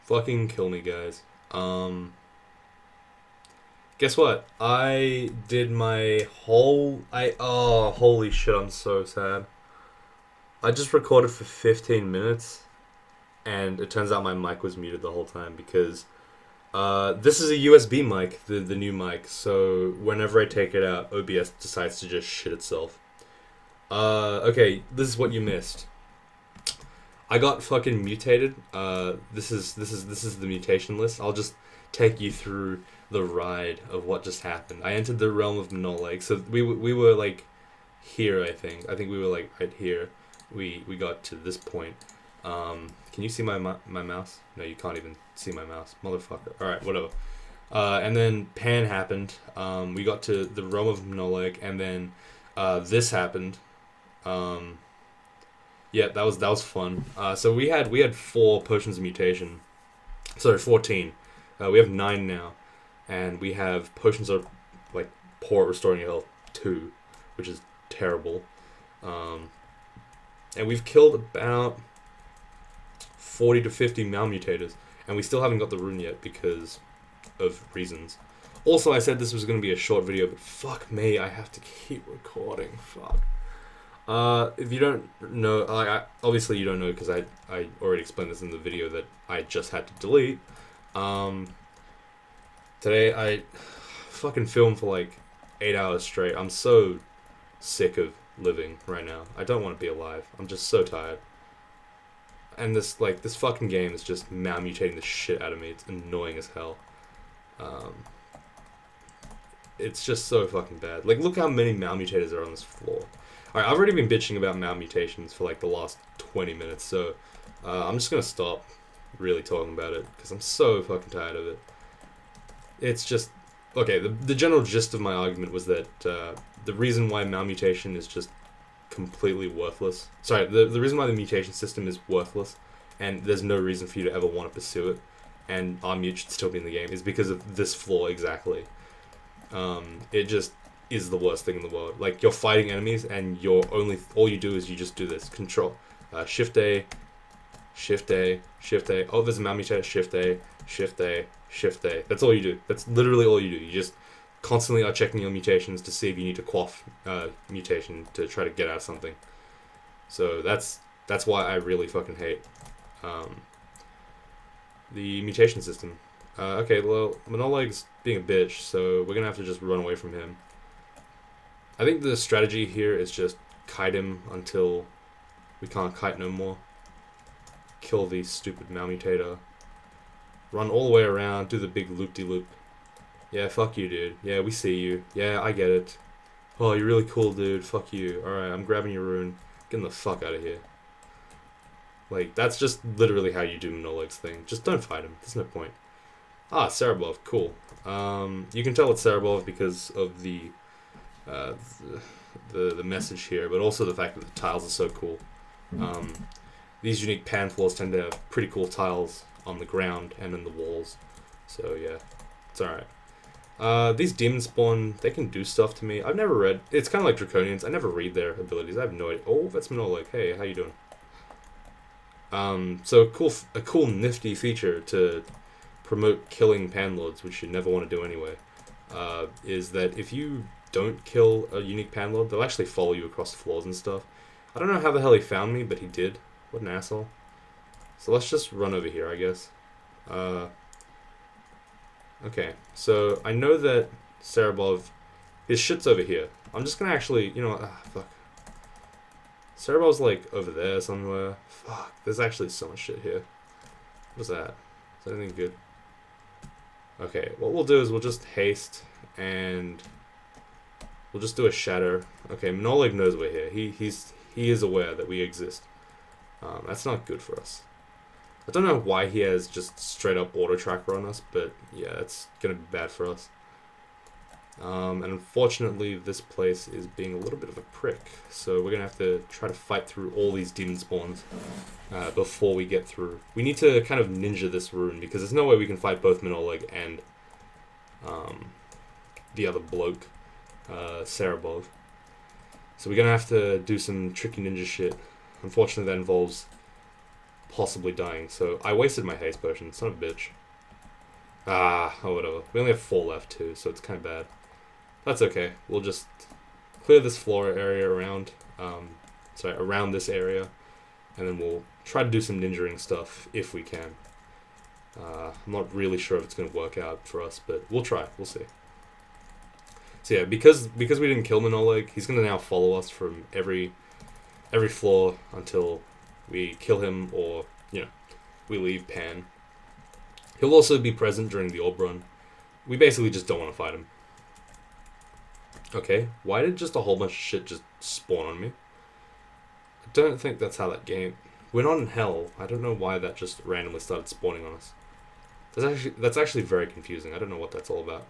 Fucking kill me, guys. Guess what? I did my whole. Oh, holy shit! I'm so sad. I just recorded for 15 minutes, and it turns out my mic was muted the whole time because this is a USB mic, the new mic. So whenever I take it out, OBS decides to just shit itself. Okay, this is what you missed. I got fucking mutated. This is the mutation list. I'll just take you through the ride of what just happened. I entered the realm of Minoleg. So we were like here. I think we were like right here. We got to this point. Can you see my mouse? No, you can't even see my mouse, motherfucker. All right, whatever. And then Pan happened. We got to the realm of Minoleg, and then this happened. Yeah, that was fun. So we had 4 potions of mutation. Sorry, 14. We have 9 now, and we have potions of like poor at restoring your health 2, which is terrible. And we've killed about 40 to 50 malmutators, and we still haven't got the rune yet because of reasons. Also, I said this was going to be a short video, but fuck me, I have to keep recording. Fuck. If you don't know, obviously you don't know because I already explained this in the video that I just had to delete. Today I fucking filmed for like 8 hours straight. I'm so sick of living right now. I don't want to be alive. I'm just so tired. And this fucking game is just malmutating the shit out of me. It's annoying as hell. It's just so fucking bad. Like, look how many malmutators are on this floor. Alright, I've already been bitching about malmutations for like the last 20 minutes, so I'm just gonna stop really talking about it because I'm so fucking tired of it. It's just okay. The general gist of my argument was that the reason why malmutation is just completely worthless. Sorry, the reason why the mutation system is worthless, and there's no reason for you to ever want to pursue it, and Armute should still be in the game, is because of this flaw exactly. It just is the worst thing in the world. Like, you're fighting enemies and all you do is you just do this. Control. Shift A. Shift A. Shift A. Oh, there's a malmutator. Shift A. Shift A. Shift A. That's all you do. That's literally all you do. You just constantly are checking your mutations to see if you need to quaff mutation to try to get out of something. So that's why I really fucking hate the mutation system. Okay, well, Minoleg's being a bitch, so we're gonna have to just run away from him. I think the strategy here is just kite him until we can't kite no more. Kill the stupid malmutator. Run all the way around, do the big loop-de-loop. Yeah, fuck you, dude. Yeah, we see you. Yeah, I get it. Oh, you're really cool, dude. Fuck you. Alright, I'm grabbing your rune. Getting the fuck out of here. Like, that's just literally how you do Minoleg's thing. Just don't fight him. There's no point. Ah, Cerebov. Cool. You can tell it's Cerebov because of the message here, but also the fact that the tiles are so cool. These unique pan floors tend to have pretty cool tiles on the ground and in the walls. So yeah, it's alright. These demons spawn, they can do stuff to me. I've never read, it's kind of like Draconians, I never read their abilities, I have no idea. Oh, that's Minoleg. Hey, how you doing? So a cool nifty feature to promote killing panlords, which you never want to do anyway, is that if you don't kill a unique panlord, they'll actually follow you across the floors and stuff. I don't know how the hell he found me, but he did. What an asshole. So let's just run over here, I guess. Okay, so I know that Cerebov, his shit's over here. I'm just gonna actually, you know, fuck. Cerebov's like over there somewhere. Fuck, there's actually so much shit here. What is that? Is that anything good? Okay, what we'll do is we'll just haste and we'll just do a shatter. Okay, Minoleg knows we're here. He is aware that we exist. That's not good for us. I don't know why he has just straight up auto tracker on us, but yeah, it's gonna be bad for us. And unfortunately, this place is being a little bit of a prick, so we're gonna have to try to fight through all these demon spawns before we get through. We need to kind of ninja this rune because there's no way we can fight both Minoleg and the other bloke, Cerebov. So we're gonna have to do some tricky ninja shit. Unfortunately, that involves possibly dying. So I wasted my haste potion, son of a bitch. Ah, oh whatever. We only have 4 left too, so it's kind of bad. That's okay. We'll just clear this floor area around, around this area, and then we'll try to do some ninjaing stuff if we can. I'm not really sure if it's going to work out for us, but we'll try. We'll see. So yeah, because we didn't kill Manoleg, he's going to now follow us from every floor until we kill him or, we leave Pan. He'll also be present during the orb run. We basically just don't want to fight him. Okay, why did just a whole bunch of shit just spawn on me? I don't think that's how that game... We're not in hell. I don't know why that just randomly started spawning on us. That's actually very confusing. I don't know what that's all about.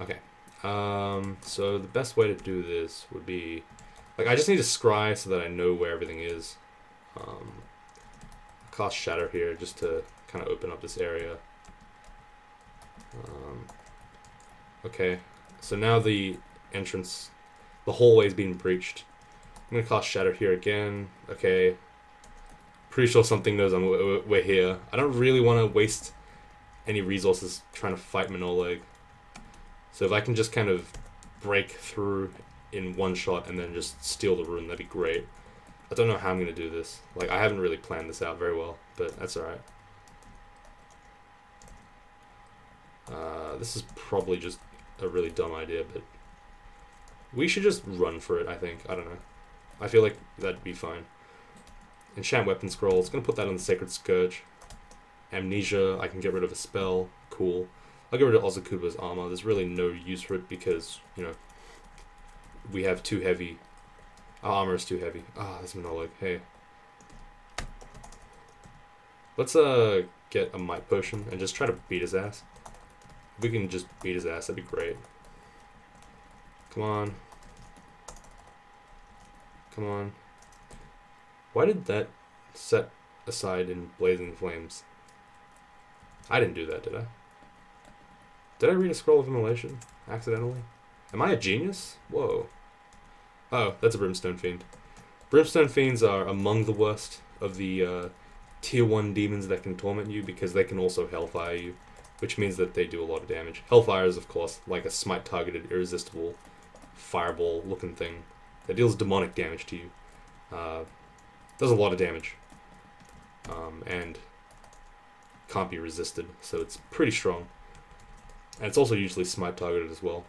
Okay. So the best way to do this would be... I just need to scry so that I know where everything is. Cast Shatter here just to kind of open up this area. Okay. So now the entrance, the hallway's been breached. I'm going to cast Shatter here again. Okay. Pretty sure something knows we're here. I don't really want to waste any resources trying to fight Manoleg. So if I can just kind of break through in one shot and then just steal the rune, that'd be great. I don't know how I'm going to do this. I haven't really planned this out very well, but that's alright. This is probably just a really dumb idea, but we should just run for it, I think. I don't know. I feel like that'd be fine. Enchant Weapon Scrolls. Gonna put that on the Sacred Scourge. Amnesia. I can get rid of a spell. Cool. I'll get rid of Ozakuba's armor. There's really no use for it because, we have too heavy. Our armor is too heavy. Ah, that's Manoleg. Hey. Let's get a Might Potion and just try to beat his ass. If we can just beat his ass, that'd be great. Come on. Come on. Why did that set aside in Blazing Flames? I didn't do that, did I? Did I read a Scroll of Immolation accidentally? Am I a genius? Whoa. Oh, that's a Brimstone Fiend. Brimstone Fiends are among the worst of the Tier 1 demons that can torment you because they can also Hellfire you, which means that they do a lot of damage. Hellfire is, of course, like a smite-targeted, irresistible, fireball-looking thing that deals demonic damage to you. Does a lot of damage. And can't be resisted, so it's pretty strong. And it's also usually smite-targeted as well.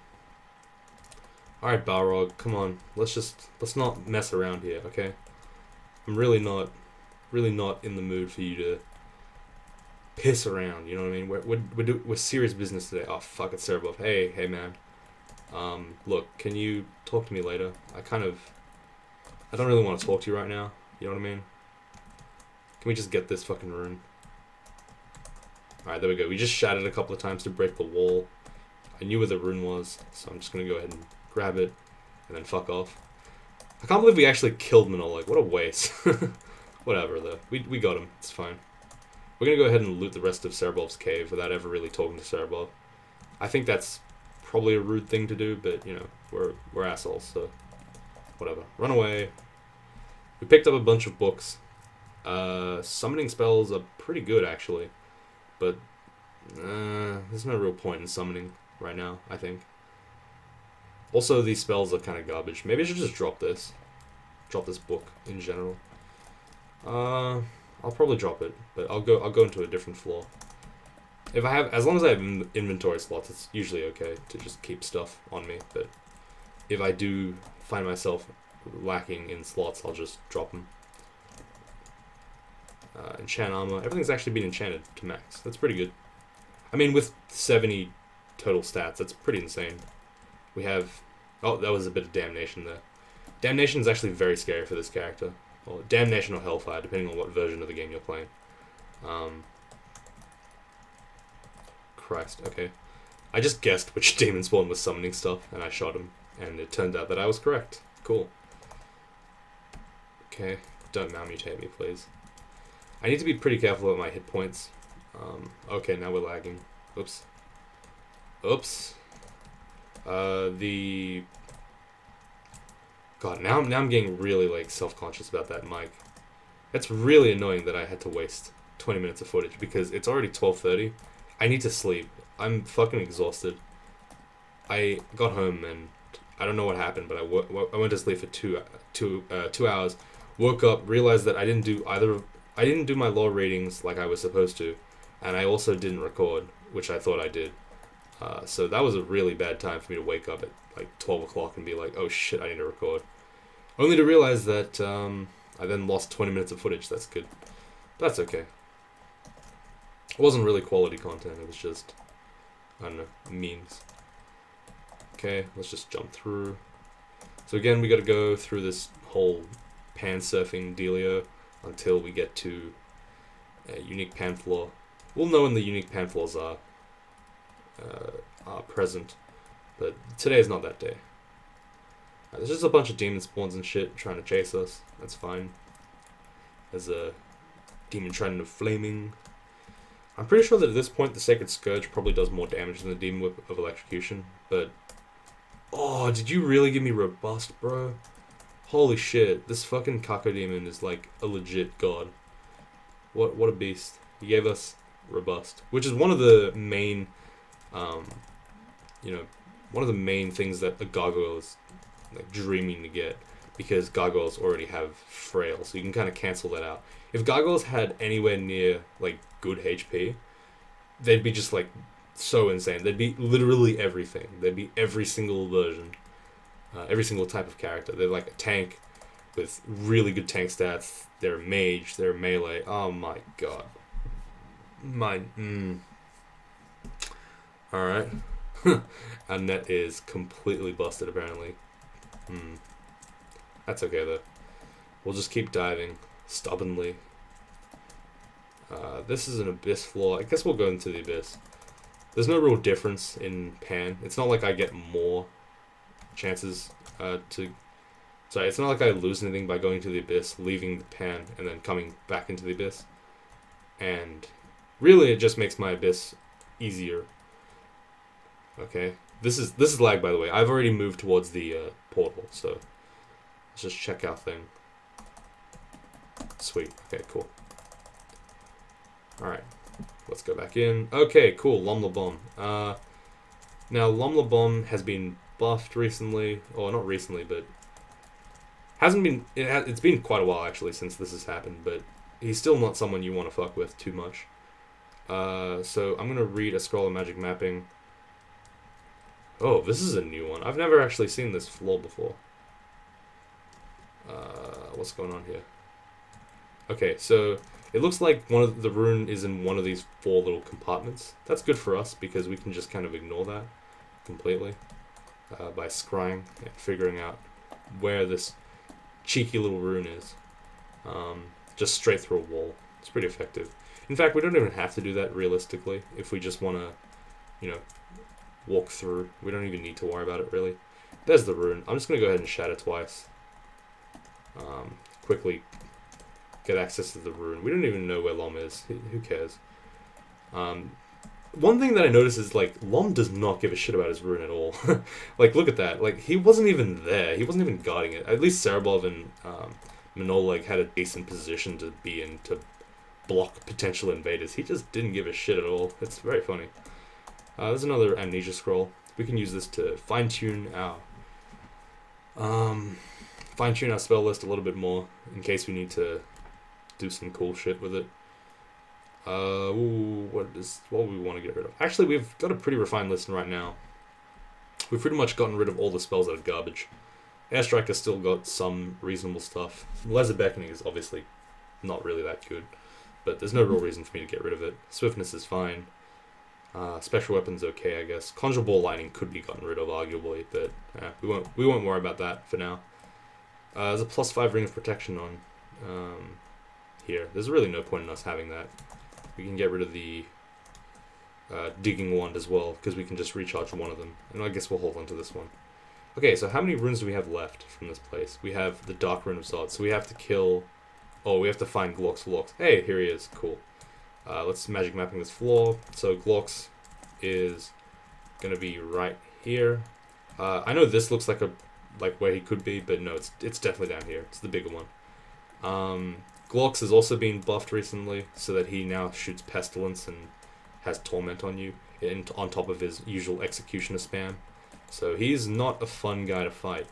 Alright, Balrog, come on. Let's not mess around here, okay? I'm really not in the mood for you to piss around, you know what I mean? We're serious business today. Oh, fuck, it's Cerebov. Hey, man. Look, can you talk to me later? I don't really want to talk to you right now, you know what I mean? Can we just get this fucking rune? Alright, there we go. We just shattered a couple of times to break the wall. I knew where the rune was, so I'm just gonna go ahead and grab it, and then fuck off. I can't believe we actually killed Manoleg. What a waste. Whatever, though. We got him. It's fine. We're gonna go ahead and loot the rest of Cerebov's cave without ever really talking to Cerebov. I think that's probably a rude thing to do, but, we're assholes, so whatever. Run away. We picked up a bunch of books. Summoning spells are pretty good, actually. But there's no real point in summoning right now, I think. Also, these spells are kind of garbage. Maybe I should just drop this. Drop this book in general. I'll probably drop it, but I'll go into a different floor. As long as I have inventory slots, it's usually okay to just keep stuff on me. But if I do find myself lacking in slots, I'll just drop them. Enchant armor. Everything's actually been enchanted to max. That's pretty good. I mean, with 70 total stats, that's pretty insane. We have... Oh, that was a bit of Damnation there. Damnation is actually very scary for this character. Or Damnation or Hellfire, depending on what version of the game you're playing. Christ, okay. I just guessed which demon spawn was summoning stuff, and I shot him. And it turned out that I was correct. Cool. Okay, don't malmutate me, please. I need to be pretty careful with my hit points. Okay, now we're lagging. Oops. God, now I'm getting really, self-conscious about that mic. It's really annoying that I had to waste 20 minutes of footage because it's already 12:30. I need to sleep. I'm fucking exhausted. I got home and I don't know what happened, but I went to sleep for 2 hours. Woke up, realized that I didn't do I didn't do my lore readings like I was supposed to, and I also didn't record, which I thought I did. So that was a really bad time for me to wake up at like 12 o'clock and be like, oh shit, I need to record. Only to realize that I then lost 20 minutes of footage. That's good. That's okay. It wasn't really quality content. It was just, I don't know, memes. Okay, let's just jump through. So again, we got to go through this whole pan surfing dealio until we get to a unique pan floor. We'll know when the unique pan floors are present, but today is not that day. There's just a bunch of demon spawns and shit trying to chase us. That's fine. There's a demon trident of flaming. I'm pretty sure that at this point the Sacred Scourge probably does more damage than the Demon Whip of Electrocution, but... Oh, did you really give me Robust, bro? Holy shit, this fucking Kako Demon is like a legit god. What a beast. He gave us Robust, which is one of the main, one of the main things that a Gargoyle is like dreaming to get, because Gargoyles already have Frail, so you can kind of cancel that out. If Gargoyles had anywhere near like good HP, they'd be just like so insane. They'd be literally everything. They'd be every single version, every single type of character. They're like a tank with really good tank stats. They're a mage. They're melee. Oh my god. Alright. Our net is completely busted apparently. That's okay though. We'll just keep diving stubbornly. This is an abyss floor. I guess we'll go into the abyss. There's no real difference in pan. It's not like I get more chances to... Sorry, it's not like I lose anything by going to the abyss, leaving the pan, and then coming back into the abyss. And really it just makes my abyss easier. Okay. This is lag, by the way. I've already moved towards the portal, so let's just check our thing. Sweet. Okay, cool. Alright. Let's go back in. Okay, cool. Lomla Bomb. Now, Lomla Bomb has been buffed recently. Or not recently, but... hasn't been... It's been quite a while, actually, since this has happened, but he's still not someone you want to fuck with too much. So, I'm going to read a scroll of magic mapping. Oh, this is a new one. I've never actually seen this floor before. What's going on here? Okay, so it looks like one of the rune is in one of these 4 little compartments. That's good for us because we can just kind of ignore that completely by scrying and figuring out where this cheeky little rune is. Just straight through a wall. It's pretty effective. In fact, we don't even have to do that realistically if we just want to, walk through. We don't even need to worry about it really. There's the rune. I'm just going to go ahead and shatter twice. Quickly get access to the rune. We don't even know where Lom is. Who cares? One thing that I noticed is like Lom does not give a shit about his rune at all. Like look at that. Like he wasn't even there. He wasn't even guarding it. At least Cerebov and Manoleg had a decent position to be in to block potential invaders. He just didn't give a shit at all. It's very funny. There's another amnesia scroll. We can use this to fine-tune our spell list a little bit more in case we need to do some cool shit with it. What do we want to get rid of? Actually, we've got a pretty refined list right now. We've pretty much gotten rid of all the spells that are garbage. Airstrike has still got some reasonable stuff. Laser Beckoning is obviously not really that good, but there's no real reason for me to get rid of it. Swiftness is fine. Special weapons okay, I guess. Conjure Ball Lightning could be gotten rid of, arguably, but we won't worry about that for now. There's a +5 Ring of Protection on here. There's really no point in us having that. We can get rid of the Digging Wand as well, because we can just recharge one of them. And I guess we'll hold on to this one. Okay, so how many runes do we have left from this place? We have the Dark Rune of Zod, so we have to kill... Oh, we have to find Glox. Hey, here he is. Cool. Let's magic mapping this floor. So Glox is gonna be right here. I know this looks like where he could be, but no, it's definitely down here. It's the bigger one. Glox has also been buffed recently, so that he now shoots Pestilence and has Torment on you, on top of his usual Executioner spam. So he's not a fun guy to fight.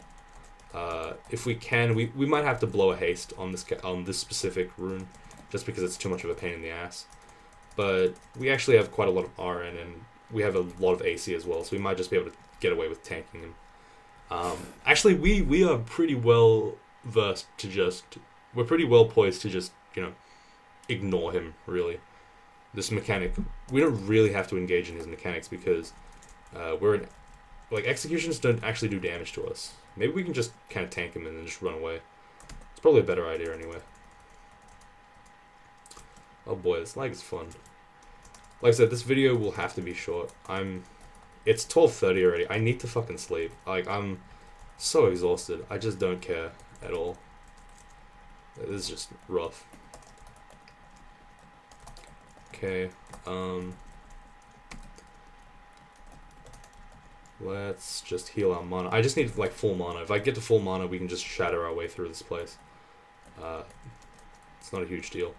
If we can, we might have to blow a haste on this specific rune, just because it's too much of a pain in the ass. But we actually have quite a lot of RN, and we have a lot of AC as well, so we might just be able to get away with tanking him. Actually, we are pretty well versed to just... We're pretty well poised to just, ignore him, really. This mechanic, we don't really have to engage in his mechanics because executions don't actually do damage to us. Maybe we can just kind of tank him and then just run away. It's probably a better idea anyway. Oh boy, this lag is fun. Like I said, this video will have to be short. It's 12:30 already. I need to fucking sleep. I'm so exhausted. I just don't care at all. This is just rough. Okay, let's just heal our mana. I just need full mana. If I get to full mana, we can just shatter our way through this place. It's not a huge deal.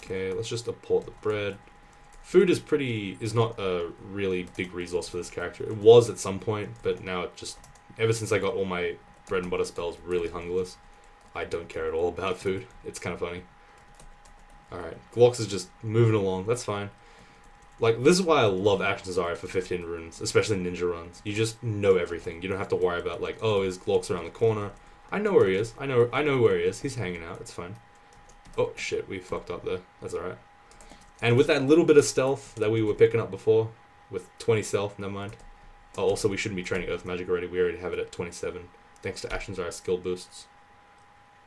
Okay, let's just apport the bread. Food is not a really big resource for this character. It was at some point, but now ever since I got all my bread and butter spells really hungerless, I don't care at all about food. It's kind of funny. Alright, Glox is just moving along. That's fine. This is why I love Action Zarya for 15 runes, especially ninja runs. You just know everything. You don't have to worry about, oh, is Glox around the corner? I know where he is. I know where he is. He's hanging out. It's fine. Oh, shit. We fucked up there. That's alright. And with that little bit of stealth that we were picking up before, with 20 stealth, never mind. Oh, also, we shouldn't be training Earth Magic already. We already have it at 27, thanks to Action Zarya's skill boosts.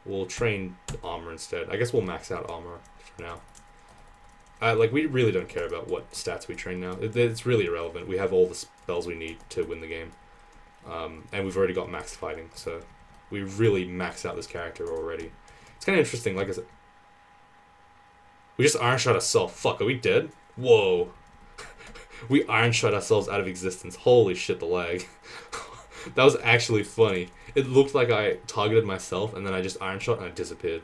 We'll train armor instead. I guess we'll max out armor for now. We really don't care about what stats we train now. It's really irrelevant. We have all the spells we need to win the game. And we've already got max fighting, so we really maxed out this character already. It's kind of interesting, like I said. We just iron shot ourselves. Fuck, are we dead? Whoa. We iron shot ourselves out of existence. Holy shit, the lag. That was actually funny. It looked like I targeted myself, and then I just iron shot and I disappeared.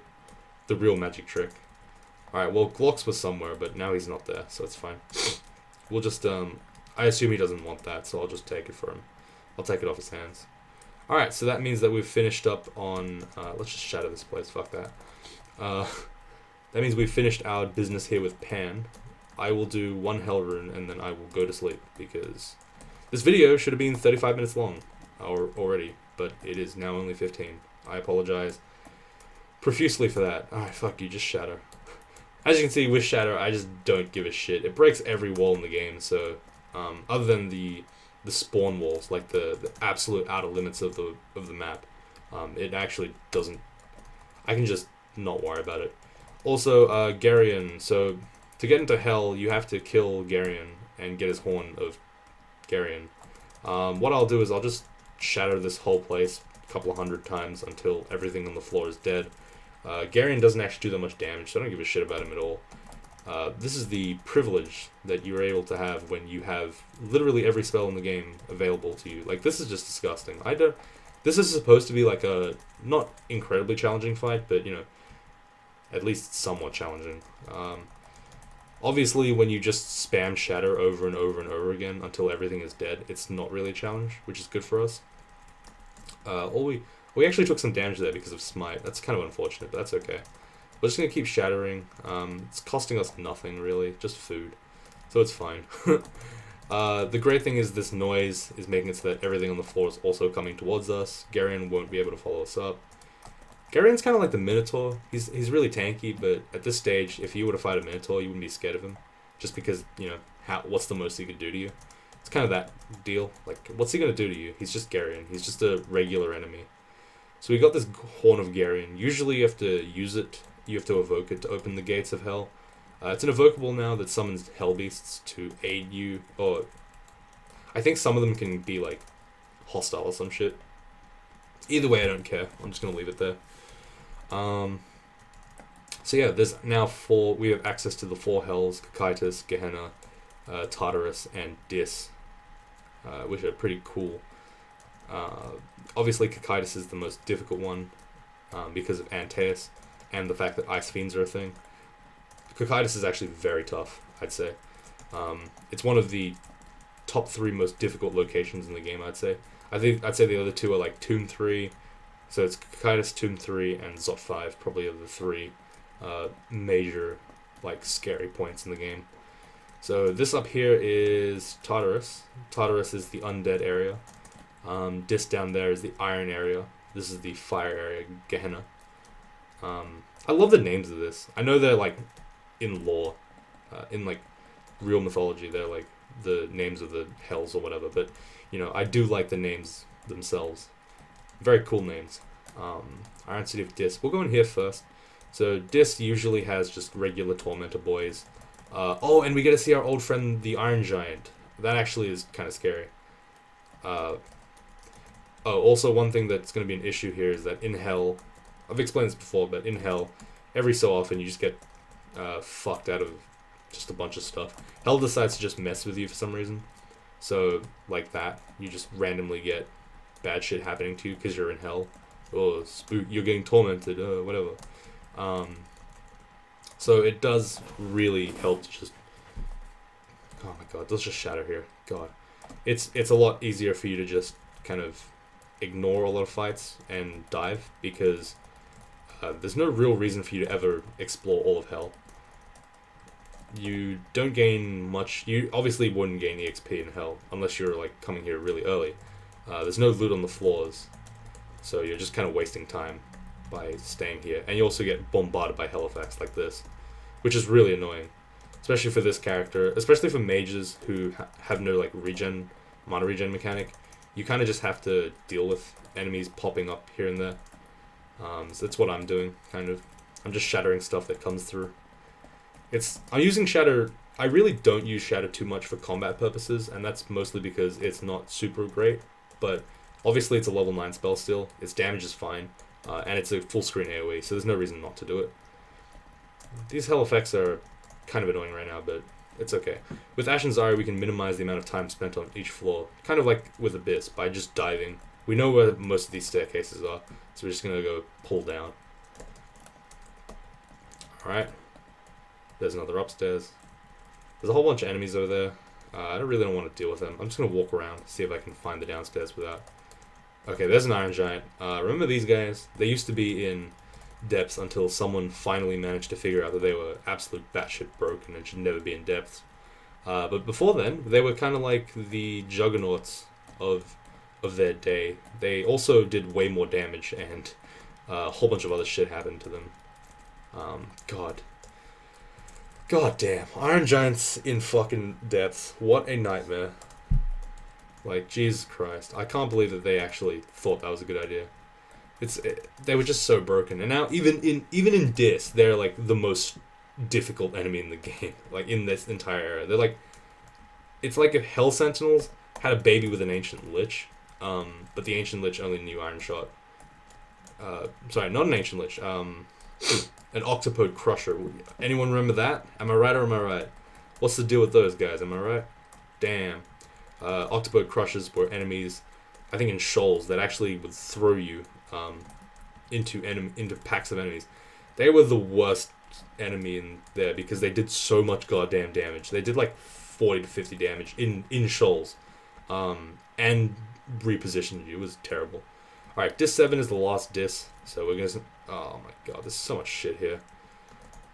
The real magic trick. Alright, well, Glox was somewhere, but now he's not there, so it's fine. We'll just, I assume he doesn't want that, so I'll just take it for him. I'll take it off his hands. Alright, so that means that we've finished up on, let's just shatter this place, fuck that. That means we've finished our business here with Pan. I will do one Hell Rune, and then I will go to sleep, because this video should have been 35 minutes long already, but it is now only 15. I apologize profusely for that. Alright, fuck you, just shatter. As you can see, with Shatter, I just don't give a shit. It breaks every wall in the game, so other than the spawn walls, the absolute outer limits of the map, it actually doesn't... I can just not worry about it. Also, Garion. So, to get into Hell, you have to kill Garion and get his Horn of Garion. What I'll do is I'll just shatter this whole place a couple of 100 times until everything on the floor is dead. Garion doesn't actually do that much damage, so I don't give a shit about him at all. This is the privilege that you're able to have when you have literally every spell in the game available to you. This is just disgusting. This is supposed to be a not incredibly challenging fight, but at least somewhat challenging. Obviously, when you just spam Shatter over and over and over again until everything is dead, it's not really a challenge, which is good for us. We actually took some damage there because of Smite. That's kind of unfortunate, but that's okay. We're just going to keep shattering. It's costing us nothing, really. Just food. So it's fine. The great thing is this noise is making it so that everything on the floor is also coming towards us. Garion won't be able to follow us up. Garion's kind of like the Minotaur. He's really tanky, but at this stage, if you were to fight a Minotaur, you wouldn't be scared of him. Just because, what's the most he could do to you? It's kind of that deal. What's he going to do to you? He's just Garion. He's just a regular enemy. So we got this Horn of Garion. Usually you have to use it, you have to evoke it to open the gates of Hell. It's an evocable now that summons Hell Beasts to aid you, or I think some of them can be hostile or some shit. Either way, I don't care. I'm just going to leave it there. So yeah, there's now we have access to the 4 Hells, Kakaitis, Gehenna, Tartarus, and Dis, which are pretty cool. Obviously, Kakaitis is the most difficult one. because of Antaeus and the fact that Ice Fiends are a thing. Cocytus is actually very tough, I'd say. It's one of the top 3 most difficult locations in the game, I'd say. I'd say the other 2 are like Tomb 3, so it's Cocytus, Tomb 3, and Zot 5, probably are the 3 major, like, scary points in the game. So this up here is Tartarus. Tartarus is the undead area. This down there is the iron area. This is the fire area, Gehenna. I love the names of this. I know they're like in lore, in like real mythology, they're like the names of the hells or whatever, but you know, I do like the names themselves. Very cool names. Iron City of Dis. We'll go in here first. So Dis usually has just regular Tormentor boys. Oh, and we get to see our old friend, the Iron Giant. That actually is kind of scary. Oh, also one thing that's going to be an issue here is that in Hell, I've explained this before, but in Hell, every so often you just get fucked out of just a bunch of stuff. Hell decides to just mess with you for some reason. So, like that, you just randomly get bad shit happening to you because you're in Hell. Oh, spook, you're getting tormented, whatever. So it does really help to just... Oh my god, let's just shatter here. God. It's a lot easier for you to just kind of ignore a lot of fights and dive, because there's no real reason for you to ever explore all of Hell. You don't gain much. You obviously wouldn't gain EXP in Hell unless you're like coming here really early. There's no loot on the floors, so you're just kind of wasting time by staying here. And you also get bombarded by hell effects like this, which is really annoying, especially for this character, especially for mages who have no like mana regen mechanic. You kind of just have to deal with enemies popping up here and there. So that's what I'm doing, kind of. I'm just shattering stuff that comes through. I'm using Shatter. I really don't use Shatter too much for combat purposes, and that's mostly because it's not super great, but obviously it's a level 9 spell still. Its damage is fine, and it's a full screen AoE, so there's no reason not to do it. These hell effects are kind of annoying right now, but it's okay. With Ashen Zari, we can minimize the amount of time spent on each floor, kind of like with Abyss, by just diving. We know where most of these staircases are, so we're just going to go pull down. Alright. There's another upstairs. There's a whole bunch of enemies over there. I don't want to deal with them. I'm just going to walk around, see if I can find the downstairs without... Okay, there's an Iron Giant. Remember these guys? They used to be in depths until someone finally managed to figure out that they were absolute batshit broken and should never be in depths. But before then, they were kind of like the juggernauts of their day. They also did way more damage, and a whole bunch of other shit happened to them. God damn. Iron Giants in fucking depths. What a nightmare. Like, Jesus Christ. I can't believe that they actually thought that was a good idea. They were just so broken. And now, even in Dis, they're like the most difficult enemy in the game. Like, in this entire era. They're like... It's like if Hell Sentinels had a baby with an Ancient Lich. But the Ancient Lich only knew Iron Shot. Sorry, not an Ancient Lich. An Octopode Crusher. Anyone remember that? Am I right or am I right? What's the deal with those guys? Am I right? Damn. Octopode Crushers were enemies, I think in shoals, that actually would throw you into packs of enemies. They were the worst enemy in there because they did so much goddamn damage. They did like 40 to 50 damage in shoals. And repositioned you. It was terrible. Alright, Dis 7 is the last Dis, so we're gonna... Oh my god, there's so much shit here.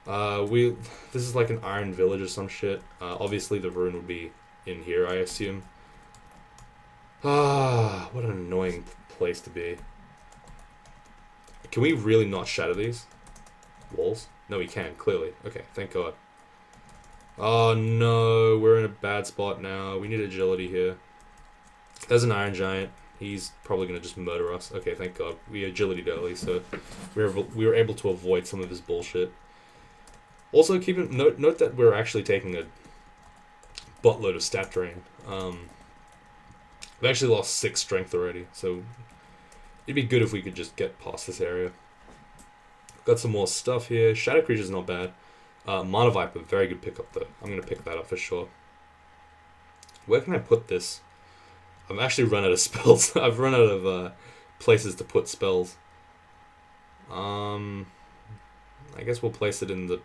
This is like an iron village or some shit. Obviously the rune would be in here, I assume. What an annoying place to be. Can we really not shatter these walls? No, we can, clearly. Okay, thank god. Oh no, we're in a bad spot now. We need agility here. There's an Iron Giant. He's probably going to just murder us. Okay, thank god. We agility'd early, so we were able to avoid some of his bullshit. Also, note that we're actually taking a buttload of stat drain. We've actually lost 6 strength already, so it'd be good if we could just get past this area. Got some more stuff here. Shadow Creature's not bad. Mana Viper, very good pickup though. I'm going to pick that up for sure. Where can I put this? I've actually run out of spells. I've run out of places to put spells. I guess we'll place it in the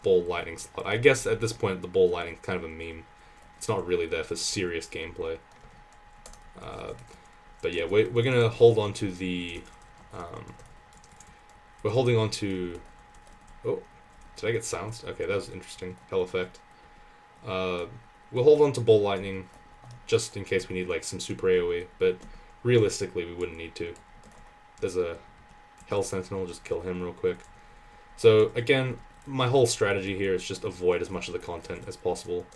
ball lightning slot. I guess at this point the ball lightning is kind of a meme. It's not really there for serious gameplay. But yeah, we're gonna hold on to the. We're holding on to. Oh, did I get silenced? Okay, that was interesting. Hell effect. We'll hold on to ball lightning, just in case we need like some super AoE. But realistically, we wouldn't need to. There's a Hell Sentinel. Just kill him real quick. So again, my whole strategy here is just avoid as much of the content as possible.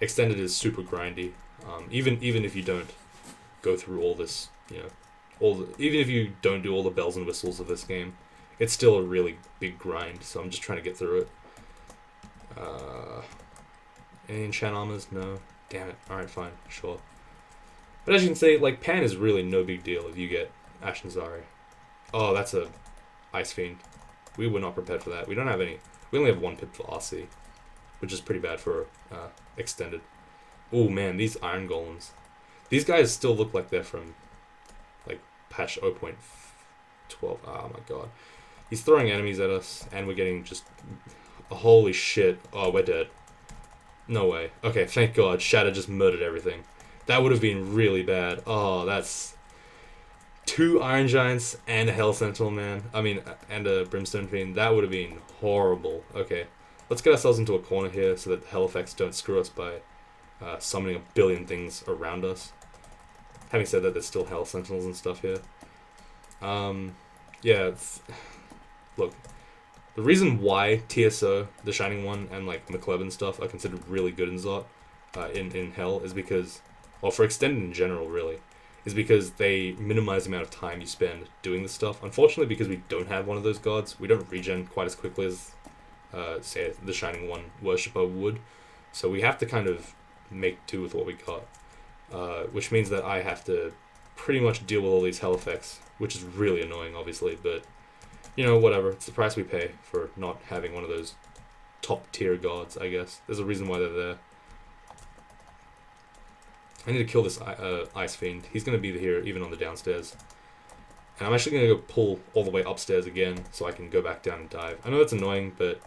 Extended is super grindy. Even if you don't go through all this, even if you don't do all the bells and whistles of this game, it's still a really big grind. So I'm just trying to get through it. Any enchant armors? No. Damn it. Alright, fine. Sure. But as you can see, like, Pan is really no big deal if you get Ashen Zari. Oh, that's a Ice Fiend. We were not prepared for that. We don't have any. We only have one pip for RC, which is pretty bad for extended. Oh man, these Iron Golems. These guys still look like they're from, like, patch 0.12. Oh my god. He's throwing enemies at us, and we're getting just... Holy shit. Oh, we're dead. No way. Okay, thank god. Shatter just murdered everything. That would have been really bad. Oh, that's... 2 Iron Giants and a Hell Sentinel, man. I mean, and a Brimstone Fiend. That would have been horrible. Okay, let's get ourselves into a corner here so that the Hell effects don't screw us by summoning a billion things around us. Having said that, there's still Hell Sentinels and stuff here. Yeah, look, the reason why TSO, the Shining One, and like McCleb and stuff are considered really good in Zot, in Hell, is because, well, for Extended in general, really, is because they minimize the amount of time you spend doing this stuff. Unfortunately, because we don't have one of those gods, we don't regen quite as quickly as, say, the Shining One Worshipper would. So we have to kind of make do with what we got. Which means that I have to pretty much deal with all these hell effects, which is really annoying, obviously, but, you know, whatever. It's the price we pay for not having one of those top-tier gods, I guess. There's a reason why they're there. I need to kill this Ice Fiend. He's going to be here even on the downstairs. And I'm actually going to go pull all the way upstairs again so I can go back down and dive. I know that's annoying, but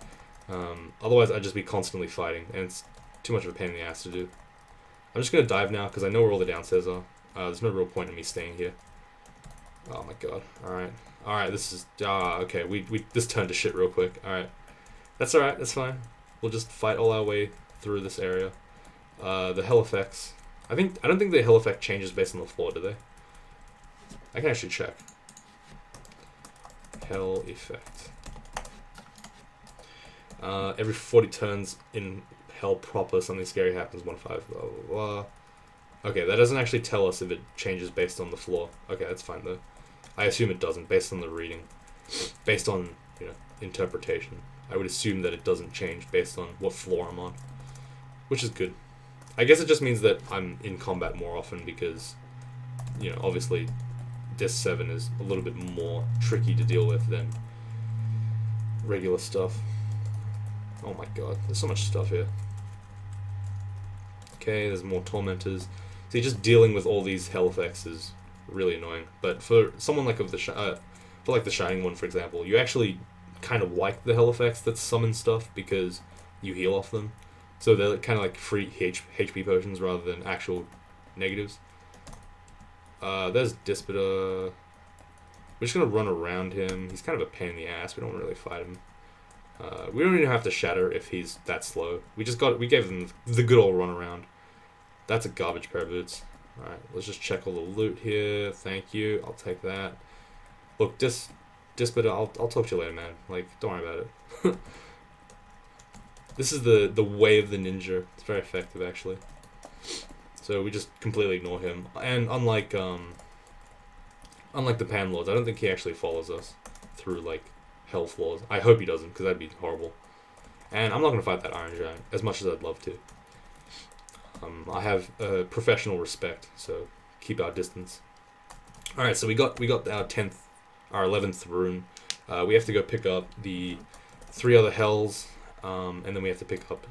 otherwise I'd just be constantly fighting, and it's too much of a pain in the ass to do. I'm just going to dive now because I know where all the downstairs are. There's no real point in me staying here. Oh my god. Alright. Alright, this is... okay. This turned to shit real quick. Alright. That's alright. That's fine. We'll just fight all our way through this area. The hell effects... I don't think the hell effect changes based on the floor, do they? I can actually check. Hell effect. Every 40 turns in hell proper, something scary happens, 1-5, blah, blah, blah. Okay, that doesn't actually tell us if it changes based on the floor. Okay, that's fine though. I assume it doesn't, based on the reading. Based on, interpretation. I would assume that it doesn't change based on what floor I'm on. Which is good. I guess it just means that I'm in combat more often because, obviously Disc 7 is a little bit more tricky to deal with than regular stuff. Oh my god, there's so much stuff here. Okay, there's more Tormentors. See, just dealing with all these hell effects is really annoying. But for someone like the Shining One, for example, you actually kind of like the hell effects that summon stuff because you heal off them. So they're kind of like free HP potions rather than actual negatives. There's Dispita. We're just gonna run around him. He's kind of a pain in the ass. We don't really fight him. We don't even have to shatter if he's that slow. We gave him the good old run around. That's a garbage pair of boots. Alright, let's just check all the loot here. Thank you. I'll take that. Look, Dispita, I'll talk to you later, man. Like, don't worry about it. This is the way of the ninja. It's very effective, actually. So we just completely ignore him. And unlike the Pan Lords, I don't think he actually follows us through, like, hell floors. I hope he doesn't, because that'd be horrible. And I'm not going to fight that Iron Giant, as much as I'd love to. I have professional respect, so keep our distance. Alright, so we got our 11th rune. We have to go pick up the 3 other hells, and then we have to pick up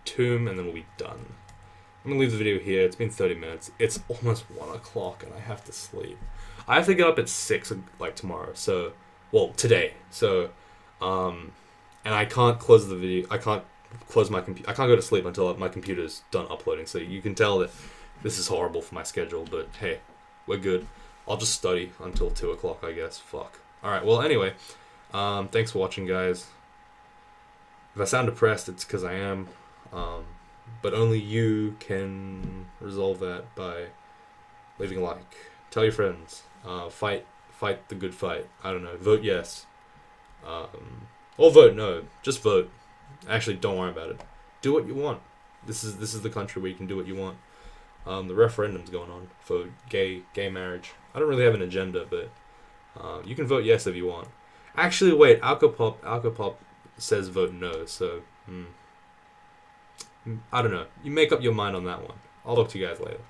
Tomb, and then we'll be done. I'm going to leave the video here. It's been 30 minutes. It's almost 1 o'clock, and I have to sleep. I have to get up at 6, like, tomorrow, so well, today. So, and I can't close the video. I can't close my computer. I can't go to sleep until my computer's done uploading. So you can tell that this is horrible for my schedule. But hey, we're good. I'll just study until 2 o'clock, I guess. Fuck. All right. Well, anyway, thanks for watching, guys. If I sound depressed, it's because I am. But only you can resolve that by leaving a like. Tell your friends. Fight the good fight. I don't know. Vote yes. Or vote no. Just vote. Actually, don't worry about it. Do what you want. This is the country where you can do what you want. The referendum's going on for gay marriage. I don't really have an agenda, but you can vote yes if you want. Actually, wait. Alcopop says vote no. So I don't know. You make up your mind on that one. I'll talk to you guys later.